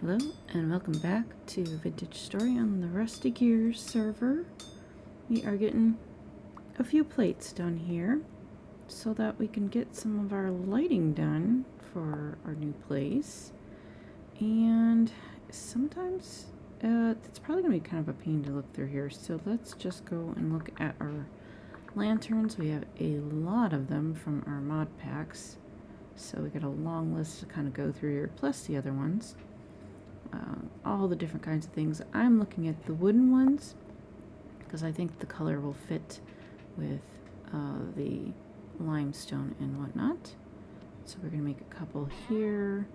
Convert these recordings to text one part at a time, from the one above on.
Hello and welcome back to Vintage Story on the Rusty Gears server. We are getting a few plates done here so that we can get some of our lighting done for our new place. And sometimes it's probably going to be kind of a pain to look through here, so let's just go and look at our lanterns. We have a lot of them from our mod packs, so we got a long list to kind of go through here, plus the other ones. All the different kinds of things. I'm looking at the wooden ones because I think the color will fit with the limestone and whatnot. So we're going to make a couple here.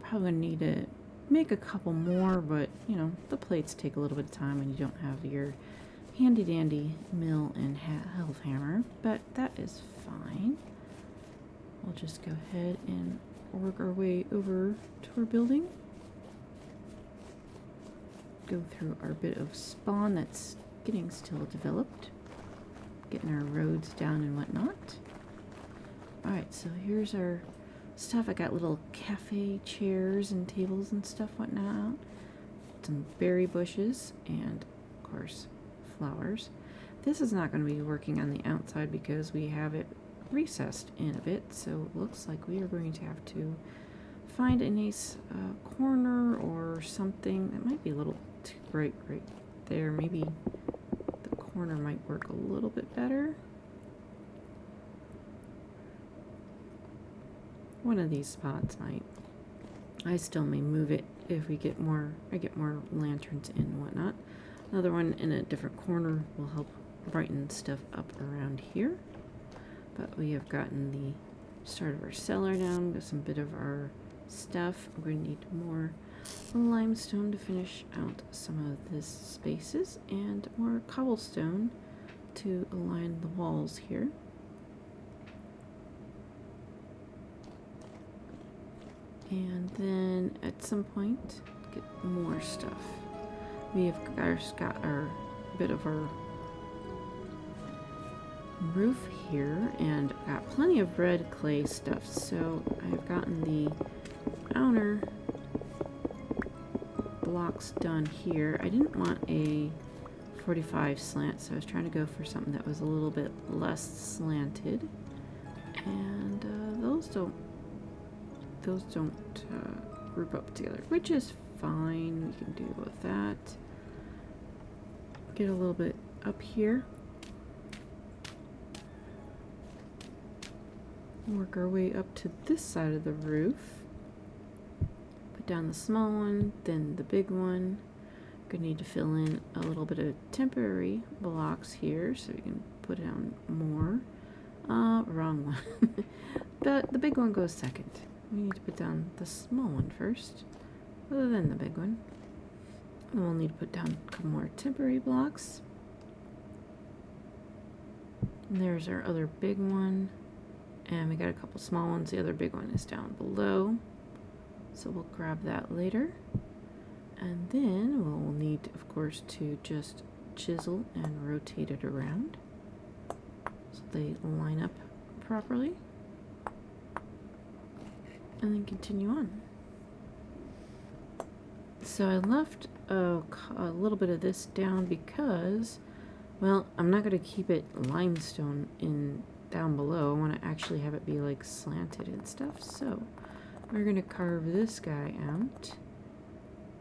Probably going to need to make a couple more, but you know, the plates take a little bit of time when you don't have your handy dandy mill and health hammer, but that is fine. We'll just go ahead and work our way over to our building. Go through our bit of spawn that's getting still developed, getting our roads down and whatnot. Alright, so here's our stuff. I got little cafe chairs and tables and stuff whatnot, some berry bushes, and of course flowers. This is not going to be working on the outside because we have it recessed in a bit, so it looks like we are going to have to find a nice corner or something that might be a little too bright right there. Maybe the corner might work a little bit better. One of these spots might. I still may move it if we get more. I get more lanterns in and whatnot. Another one in a different corner will help brighten stuff up around here. But we have gotten the start of our cellar down with some bit of our stuff. We're going to need more limestone to finish out some of these spaces and more cobblestone to align the walls here. And then at some point get more stuff. We have got our bit of our roof here and got plenty of red clay stuff, so I've gotten the outer blocks done here. I didn't want a 45 slant, so I was trying to go for something that was a little bit less slanted, and those don't group up together, which is fine. We can deal with that. Get a little bit up here, work our way up to this side of the roof. Put down the small one, then the big one. Gonna need to fill in a little bit of temporary blocks here so we can put down more. Wrong one. But the big one goes second. We need to put down the small one first, other than the big one. And we'll need to put down a couple more temporary blocks. And there's our other big one. And we got a couple small ones. The other big one is down below, so we'll grab that later. And then we'll need, of course, to just chisel and rotate it around so they line up properly, and then continue on. So I left a little bit of this down because, well, I'm not going to keep it limestone in down below. I want to actually have it be like slanted and stuff, so we're going to carve this guy out,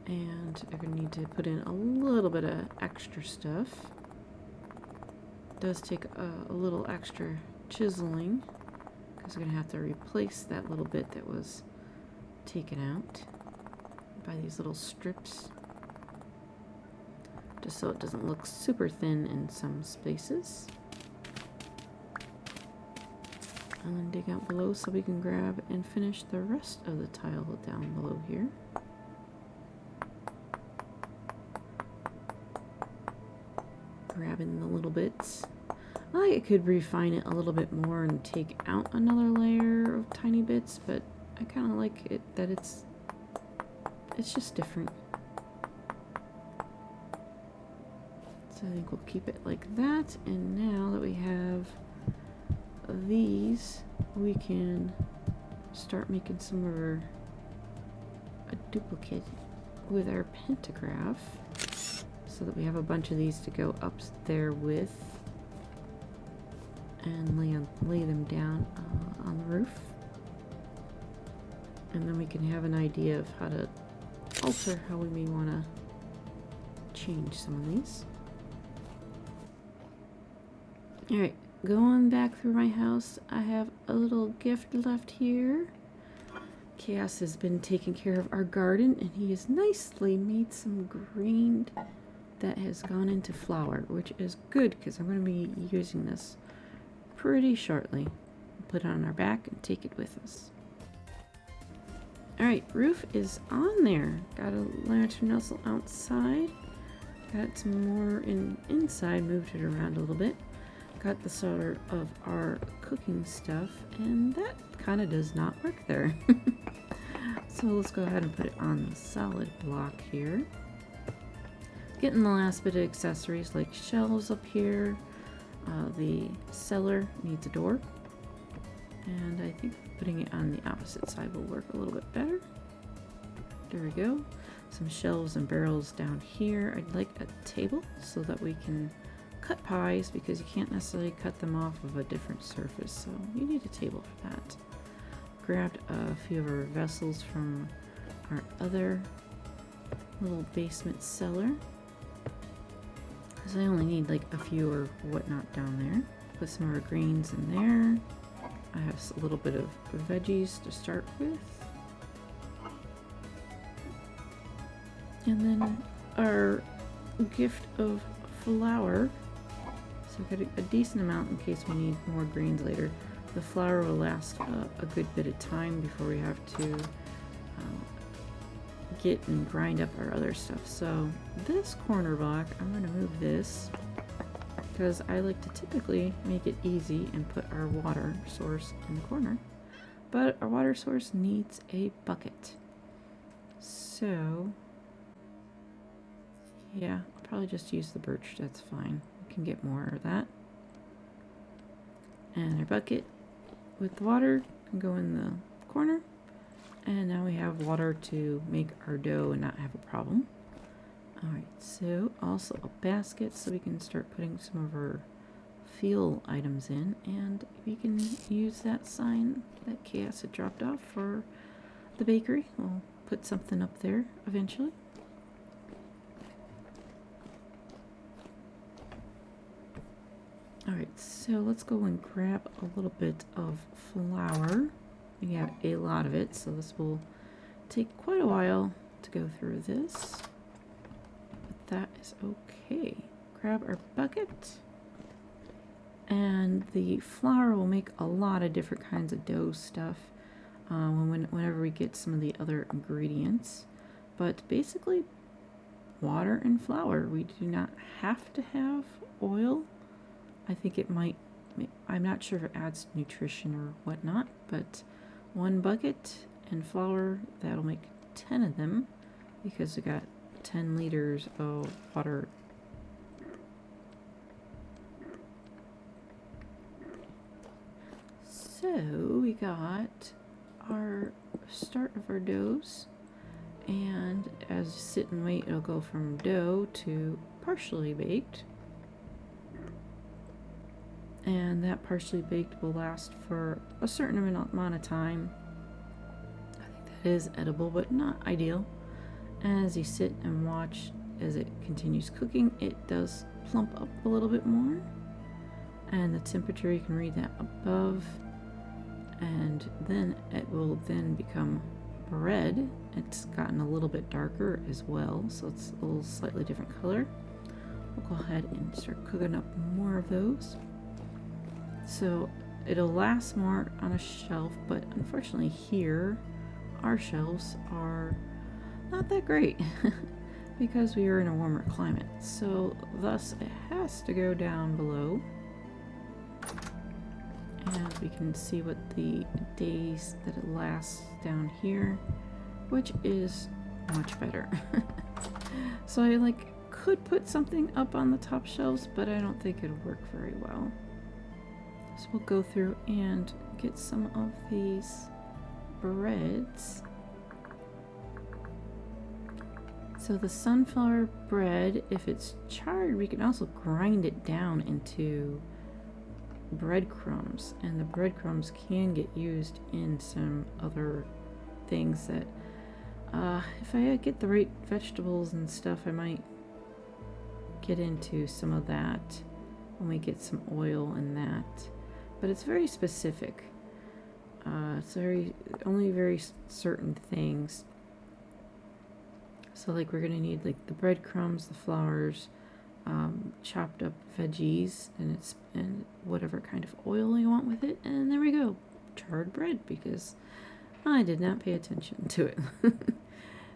and I'm going to need to put in a little bit of extra stuff. It does take a little extra chiseling because I'm going to have to replace that little bit that was taken out by these little strips, just so it doesn't look super thin in some spaces. And then dig out below so we can grab and finish the rest of the tile down below here. Grabbing the little bits. I could refine it a little bit more and take out another layer of tiny bits, but I kind of like it that it's just different. So I think we'll keep it like that. And now that we have these, we can start making some of our a duplicate with our pantograph so that we have a bunch of these to go up there with and lay them down on the roof. And then we can have an idea of how to alter how we may want to change some of these. Alright, going back through my house, I have a little gift left here. Chaos has been taking care of our garden, and he has nicely made some grain that has gone into flour, which is good because I'm going to be using this pretty shortly. Put it on our back and take it with us. Alright, roof is on there. Got a lantern nozzle outside. Got some more inside, moved it around a little bit. Got the solder of our cooking stuff, and that kind of does not work there. So let's go ahead and put it on the solid block here. Getting the last bit of accessories like shelves up here. The cellar needs a door. And I think putting it on the opposite side will work a little bit better. There we go. Some shelves and barrels down here. I'd like a table so that we can cut pies, because you can't necessarily cut them off of a different surface, so you need a table for that. Grabbed a few of our vessels from our other little basement cellar, because I only need like a few or whatnot down there. Put some of our greens in there. I have a little bit of veggies to start with. And then our gift of flour. So I've got a decent amount in case we need more greens later. The flour will last a good bit of time before we have to get and grind up our other stuff. So this corner block, I'm going to move this because I like to typically make it easy and put our water source in the corner. But our water source needs a bucket. So yeah, I'll probably just use the birch, that's fine. We can get more of that. And our bucket with the water can go in the corner. And now we have water to make our dough and not have a problem. Alright, so also a basket so we can start putting some of our fuel items in. And we can use that sign that Chaos had dropped off for the bakery. We'll put something up there eventually. Alright, so let's go and grab a little bit of flour. We have a lot of it, so this will take quite a while to go through this. But that is okay. Grab our bucket. And the flour will make a lot of different kinds of dough stuff whenever we get some of the other ingredients. But basically, water and flour. We do not have to have oil. I think it might, I'm not sure if it adds nutrition or whatnot, but one bucket and flour, that'll make 10 of them because we got 10 liters of water. So we got our start of our doughs, and as you sit and wait, it'll go from dough to partially baked. And that partially baked will last for a certain amount of time. I think that is edible, but not ideal. As you sit and watch as it continues cooking, it does plump up a little bit more. And the temperature, you can read that above. And then it will then become red. It's gotten a little bit darker as well, so it's a little slightly different color. We'll go ahead and start cooking up more of those. So it'll last more on a shelf, but unfortunately here our shelves are not that great because we are in a warmer climate. So thus it has to go down below. And we can see what the days that it lasts down here, which is much better. So I could put something up on the top shelves, but I don't think it'll work very well. So we'll go through and get some of these breads. So the sunflower bread, if it's charred, we can also grind it down into breadcrumbs, and the breadcrumbs can get used in some other things that if I get the right vegetables and stuff, I might get into some of that when we get some oil in that. But it's very specific. It's only very certain things. So like we're gonna need like the breadcrumbs, the flours, chopped up veggies, and whatever kind of oil you want with it, and there we go, charred bread, because I did not pay attention to it.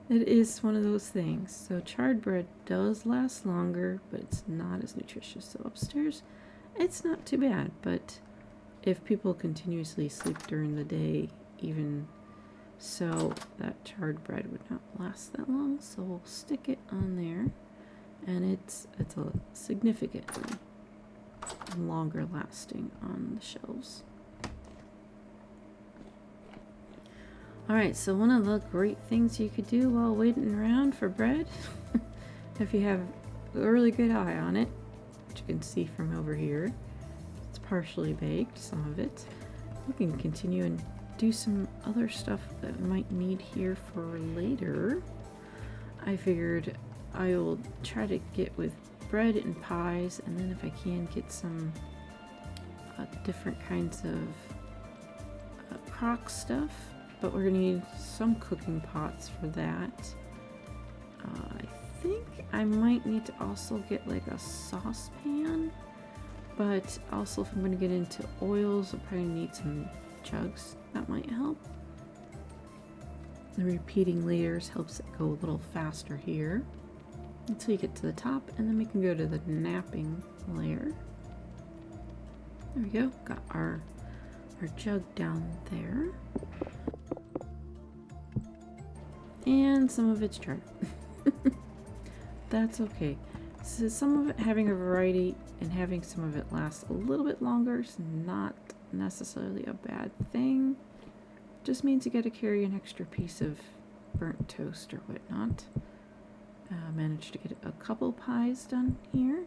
It is one of those things. So charred bread does last longer, but it's not as nutritious. So upstairs, it's not too bad, but if people continuously sleep during the day, even so, that charred bread would not last that long. So we'll stick it on there, and it's a significantly longer lasting on the shelves. Alright, so one of the great things you could do while waiting around for bread, if you have a really good eye on it, which you can see from over here, it's partially baked, some of it. We can continue and do some other stuff that we might need here for later. I figured I will try to get with bread and pies, and then if I can get some different kinds of crock stuff. But we're gonna need some cooking pots for that. I think I might need to also get like a saucepan, but also if I'm gonna get into oils, I'll probably need some jugs. That might help. The repeating layers helps it go a little faster here until you get to the top, and then we can go to the knapping layer. There we go. Got our jug down there. And some of it's charred. That's okay. So some of it having a variety and having some of it last a little bit longer is not necessarily a bad thing. Just means you got to carry an extra piece of burnt toast or whatnot. Managed to get a couple pies done here.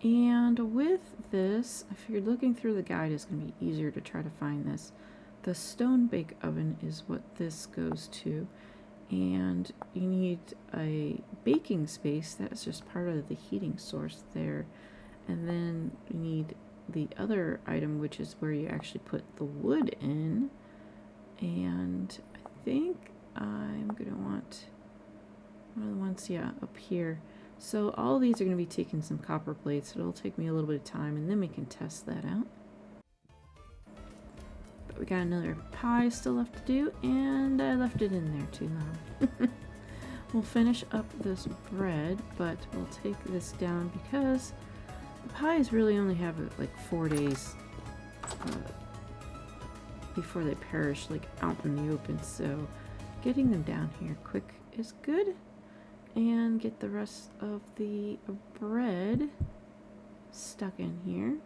And with this, I figured looking through the guide is going to be easier to try to find this. The stone bake oven is what this goes to, and you need a baking space that's just part of the heating source there, and then you need the other item, which is where you actually put the wood in, and I think I'm gonna want one of the ones, yeah, up here. So all of these are going to be taking some copper plates. It'll take me a little bit of time, and then we can test that out. But we got another pie still left to do, and I left it in there too long. We'll finish up this bread, but we'll take this down because the pies really only have like 4 days before they perish, like out in the open. So getting them down here quick is good. And get the rest of the bread stuck in here,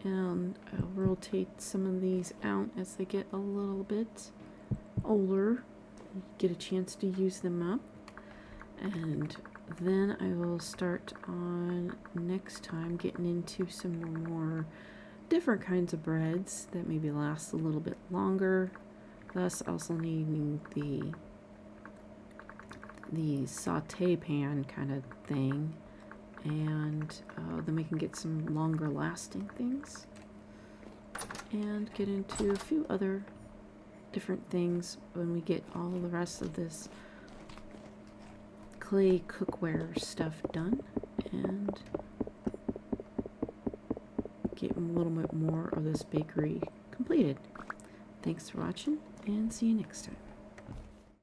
and I'll rotate some of these out as they get a little bit older, get a chance to use them up, and then I will start on next time getting into some more different kinds of breads that maybe last a little bit longer, thus also needing the saute pan kind of thing, and then we can get some longer lasting things and get into a few other different things when we get all the rest of this clay cookware stuff done and get a little bit more of this bakery completed. Thanks for watching, and see you next time.